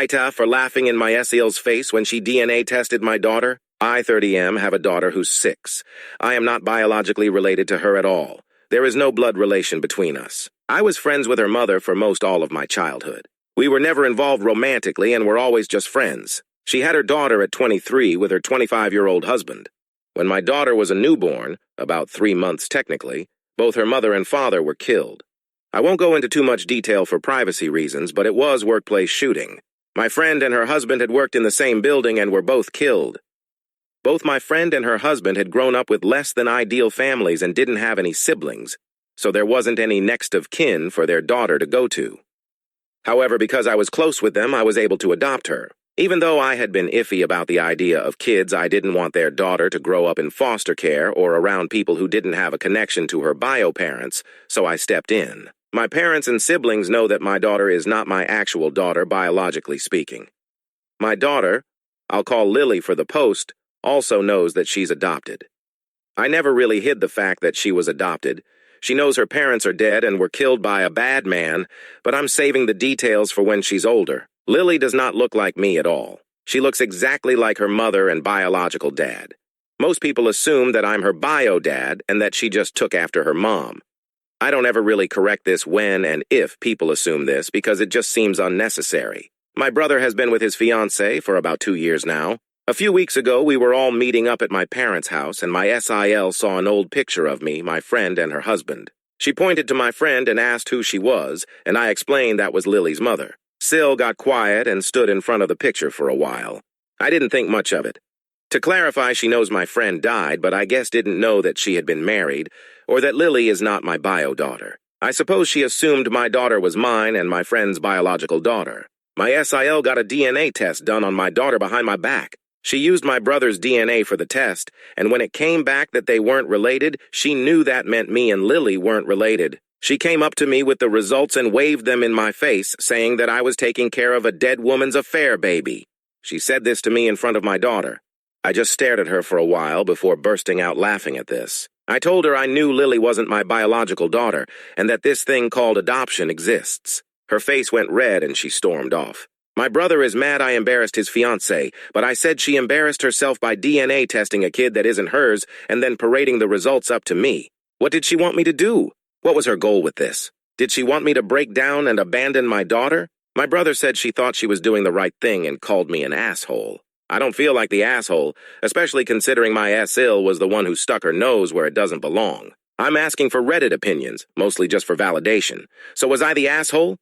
AITAH for laughing in my SIL's face when she DNA tested my daughter. I, 30M, have a daughter who's 6. I am not biologically related to her at all. There is no blood relation between us. I was friends with her mother for most all of my childhood. We were never involved romantically and were always just friends. She had her daughter at 23 with her 25-year-old husband. When my daughter was a newborn, about 3 months technically, both her mother and father were killed. I won't go into too much detail for privacy reasons, but it was workplace shooting. My friend and her husband had worked in the same building and were both killed. Both my friend and her husband had grown up with less than ideal families and didn't have any siblings, so there wasn't any next of kin for their daughter to go to. However, because I was close with them, I was able to adopt her. Even though I had been iffy about the idea of kids, I didn't want their daughter to grow up in foster care or around people who didn't have a connection to her bio parents, so I stepped in. My parents and siblings know that my daughter is not my actual daughter, biologically speaking. My daughter, I'll call Lily for the post, also knows that she's adopted. I never really hid the fact that she was adopted. She knows her parents are dead and were killed by a bad man, but I'm saving the details for when she's older. Lily does not look like me at all. She looks exactly like her mother and biological dad. Most people assume that I'm her bio dad and that she just took after her mom. I don't ever really correct this when and if people assume this because it just seems unnecessary. My brother has been with his fiancée for about 2 years now. A few weeks ago, we were all meeting up at my parents' house, and my SIL saw an old picture of me, my friend, and her husband. She pointed to my friend and asked who she was, and I explained that was Lily's mother. SIL got quiet and stood in front of the picture for a while. I didn't think much of it. To clarify, she knows my friend died, but I guess didn't know that she had been married, or that Lily is not my bio daughter. I suppose she assumed my daughter was mine and my friend's biological daughter. My SIL got a DNA test done on my daughter behind my back. She used my brother's DNA for the test, and when it came back that they weren't related, she knew that meant me and Lily weren't related. She came up to me with the results and waved them in my face, saying that I was taking care of a dead woman's affair baby. She said this to me in front of my daughter. I just stared at her for a while before bursting out laughing at this. I told her I knew Lily wasn't my biological daughter, and that this thing called adoption exists. Her face went red and she stormed off. My brother is mad I embarrassed his fiancée, but I said she embarrassed herself by DNA testing a kid that isn't hers and then parading the results up to me. What did she want me to do? What was her goal with this? Did she want me to break down and abandon my daughter? My brother said she thought she was doing the right thing and called me an asshole. I don't feel like the asshole, especially considering my SIL was the one who stuck her nose where it doesn't belong. I'm asking for Reddit opinions, mostly just for validation. So was I the asshole?